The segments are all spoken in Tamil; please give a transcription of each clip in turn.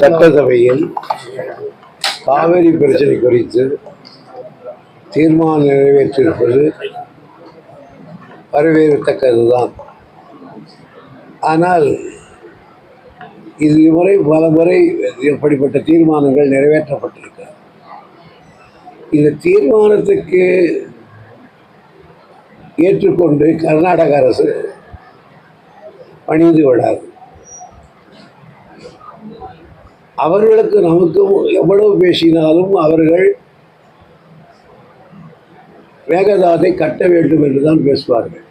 சட்டசபையில் காவிரி பிரச்சனை குறித்து தீர்மானம் நிறைவேற்றியிருப்பது வரவேற்கத்தக்கதுதான். ஆனால் இதுமுறை பல முறை இப்படிப்பட்ட தீர்மானங்கள் நிறைவேற்றப்பட்டிருக்க. இந்த தீர்மானத்துக்கு ஏற்றுக்கொண்டு கர்நாடக அரசு பணிந்து விடாது. அவர்களுக்கு நமக்கும் எவ்வளவு பேசினாலும் அவர்கள் மேகதாதை கட்ட வேண்டும் என்றுதான் பேசுவார்கள்.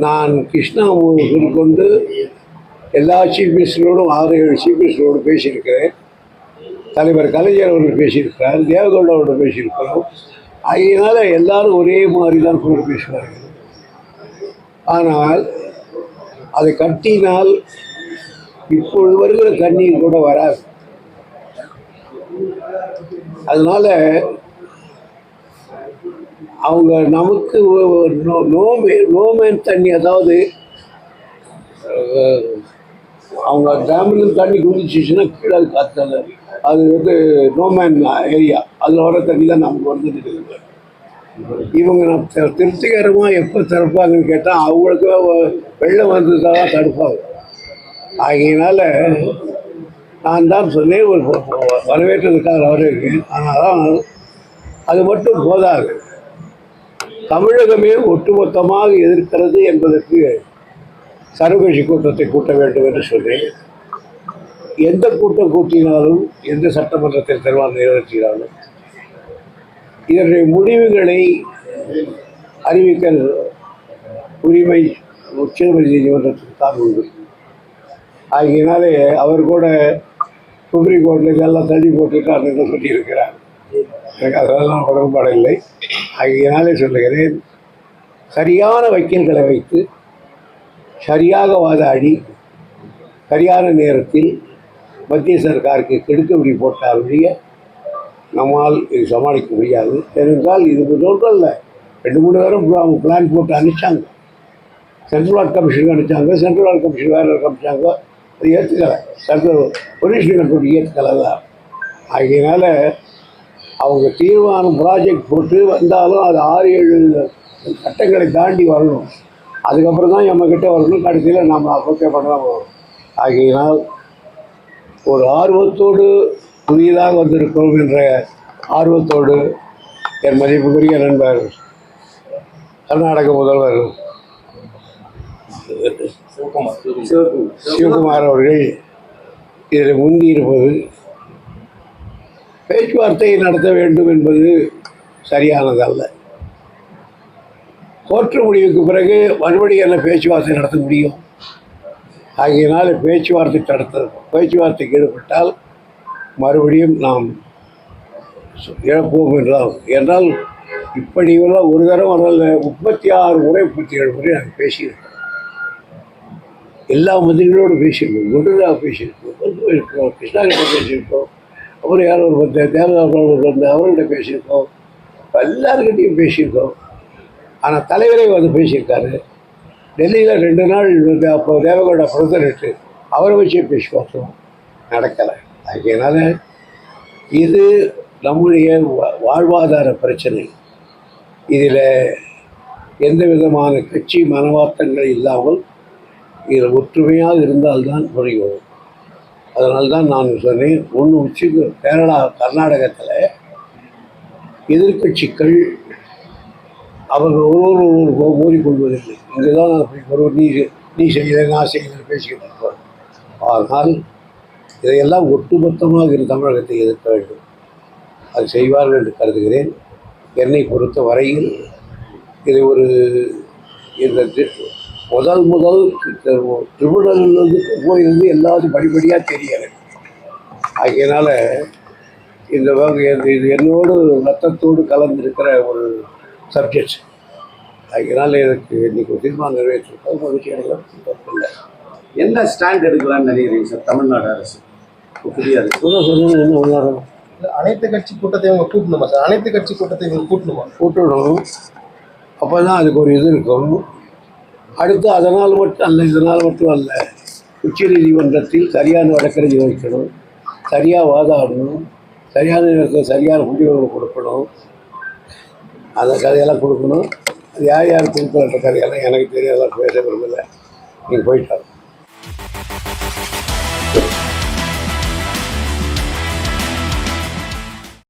நான் கிருஷ்ணா கொண்டு எல்லா சீஃப் மினிஸ்டரோடும் 6-7 சீஃப் மினிஸ்டரோடு பேசியிருக்கிறேன். தலைவர் கலைஞர் அவர்கள் பேசியிருக்கிறார், தேவகவுடா அவர்கள் பேசியிருக்கிறோம். அதனால எல்லாரும் ஒரே மாதிரி தான் கூட பேசுவார்கள். ஆனால் அதை கட்டினால் இப்பொழுது வருகிற தண்ணீர் கூட வராது. அதனால அவங்க நமக்கு நோமேன் தண்ணி, அதாவது அவங்க டேமில் தண்ணி குடிச்சிச்சுன்னா கீழே காத்தல, அது நோமேன் ஏரியா, அதில் வர தண்ணி தான் நமக்கு வந்துட்டு இருக்குது. இவங்க திருப்திகரமாக எப்போ திறப்பாங்கன்னு கேட்டால் அவங்களுக்கு வெள்ளம் வந்ததாக தடுப்பாங்க. ஆகையினால நான் தான் சொன்னேன், ஒரு வரவேற்றதுக்காக வரவேற்கிறேன். ஆனால் அது மட்டும் போதாது. தமிழகமே ஒட்டுமொத்தமாக எதிர்க்கிறது என்பதற்கு சர்வகட்சி கூட்டத்தை கூட்ட வேண்டும் என்று சொன்னேன். எந்த கூட்டம் கூட்டினாலும், எந்த சட்டமன்றத்தில் தீர்மானம் நிறைவேற்றினாலும் இதனுடைய முடிவுகளை அறிவிக்க உரிமை உச்சநீதிமன்றத்துக்கு தான் உண்டு. ஆகியனாலே அவர் கூட சுப்ரீம் கோர்ட்டில் இதெல்லாம் தள்ளி போட்டுட்டார் என்று சொல்லியிருக்கிறார். எனக்கு அதெல்லாம் உடன்பாடு இல்லை. ஆகியனாலே சொல்லுகிறேன், சரியான வக்கீல்களை வைத்து சரியாக வாதாடி சரியான நேரத்தில் மத்திய சர்க்காருக்கு கெடுக்கபடி போட்டால் ஒழிய நம்மால் இது சமாளிக்க முடியாது. ஏனென்றால் இது சொல்கிறல்ல, 2-3 தரம் பிளான் போட்டு அனுப்பிச்சாங்க. சென்ட்ரல் வார்டு கமிஷனுக்கு அனுப்பிச்சாங்க, சென்ட்ரல் வார்டு கமிஷன் வேறு அனுப்பிச்சாங்க. அது ஏற்றுக்கலை, சென்ட்ரல் பொல்யூஷன் கண்ட்ரோல் ஏற்றுக்கலை தான். ஆகையினால அவங்க தீர்மானம் ப்ராஜெக்ட் போட்டு வந்தாலும் அது 6-7 கட்டங்களை தாண்டி வரணும். அதுக்கப்புறம் தான் நம்மக்கிட்ட வரணும். கடைசியில் நம்ம அப்போக்கே பண்ணலாம் போகணும். ஆகையினால் ஒரு ஆர்வத்தோடு புதியதாக வந்திருக்கிறோம் என்ற ஆர்வத்தோடு என் மதிப்புக்குரிய நண்பர் கர்நாடக முதல்வர் சிவகுமார் அவர்கள் இதில் முந்தி இருப்பது, பேச்சுவார்த்தையை நடத்த வேண்டும் என்பது சரியானதல்ல. கோர்ட்டு முடிவுக்கு பிறகு மறுபடியும் என்ன பேச்சுவார்த்தை நடத்த முடியும்? ஆகையினால் பேச்சுவார்த்தைக்கு ஈடுபட்டால் மறுபடியும் நாம் இழப்போம் என்றால் இப்படியெல்லாம் ஒரு தரம் வரல, 36 முறை 37 முறை நாங்கள் பேசியிருக்கோம். எல்லா மந்திரிகளோடு பேசியிருக்கோம், குண்டுராக பேசியிருக்கோம், கிருஷ்ணாகிட்ட பேசியிருக்கோம், அப்புறம் யாரோ ஒரு தேவதாசோடு அவர்கிட்ட பேசியிருக்கோம், எல்லாருக்கிட்டையும் பேசியிருக்கோம். ஆனால் தலைவரே வந்து பேசியிருக்காரு. டெல்லியில் 2 நாள் அப்போ தேவகவுடா பிரசிடென்ட்டு அவரை வச்சே பேசி பார்த்தோம், நடக்கலை. அதனால் இது நம்முடைய வாழ்வாதார பிரச்சனை. இதில் எந்த விதமான கட்சி மனவார்த்தங்கள் இல்லாமல் இதில் ஒற்றுமையாக இருந்தால்தான் புரியும். அதனால்தான் நான் சொன்னேன், ஒன்று கர்நாடகத்தில் எதிர்கட்சிகள் அவர்கள் ஒருவர் மோதிக்கொள்வதில்லை. இங்கே தான் ஒருவர் நீ செய்யலை நான் செய்யலை பேசிக்கிட்டு இருக்கோம். ஆனால் இதையெல்லாம் ஒட்டுமொத்தமாக தமிழகத்தை எதிர்க்க வேண்டும். அது செய்வார்கள் என்று கருதுகிறேன். என்னை பொறுத்த வரையில் இதை இந்த முதல் ட்ரிபுனலுக்கு போயிருந்து எல்லாத்தையும் படிப்படியாக தெரியலை. ஆகையினால் இது என்னோடு ரத்தத்தோடு கலந்திருக்கிற ஒரு சப்ஜெக்ட். அதனால் எனக்கு இன்றைக்கி ஒரு தீர்மானம் நிறைவேற்றிருக்கோம். மகிழ்ச்சி அடையலாம், தப்பில்லை. என்ன ஸ்டாண்ட் எடுக்கலாம்னு நினைக்கிறீங்க சார் தமிழ்நாடு அரசு? புதிய சொன்னது என்ன உதாரணம்? அனைத்து கட்சி கூட்டத்தை இவங்க கூட்டணுமா சார்? அனைத்து கட்சி கூட்டத்தை இவங்க கூட்டணும். அப்போ தான் அதுக்கு ஒரு இது இருக்கும். அடுத்து அதனால் மட்டும் அல்ல, இதனால் மட்டும் அல்ல, உச்சநீதிமன்றத்தில் சரியான வழக்கறிஞை வைக்கணும், சரியாக வாதாடணும், சரியான நேரத்தில் சரியான முடிவுகளை கொடுக்கணும். அந்த கதையெல்லாம் கொடுக்கணும். அது யார் யார் கொடுக்கலன்ற கதையெல்லாம் எனக்கு தெரியாதான் பேச விரும்பலை. நீங்கள் போயிட்டாங்க.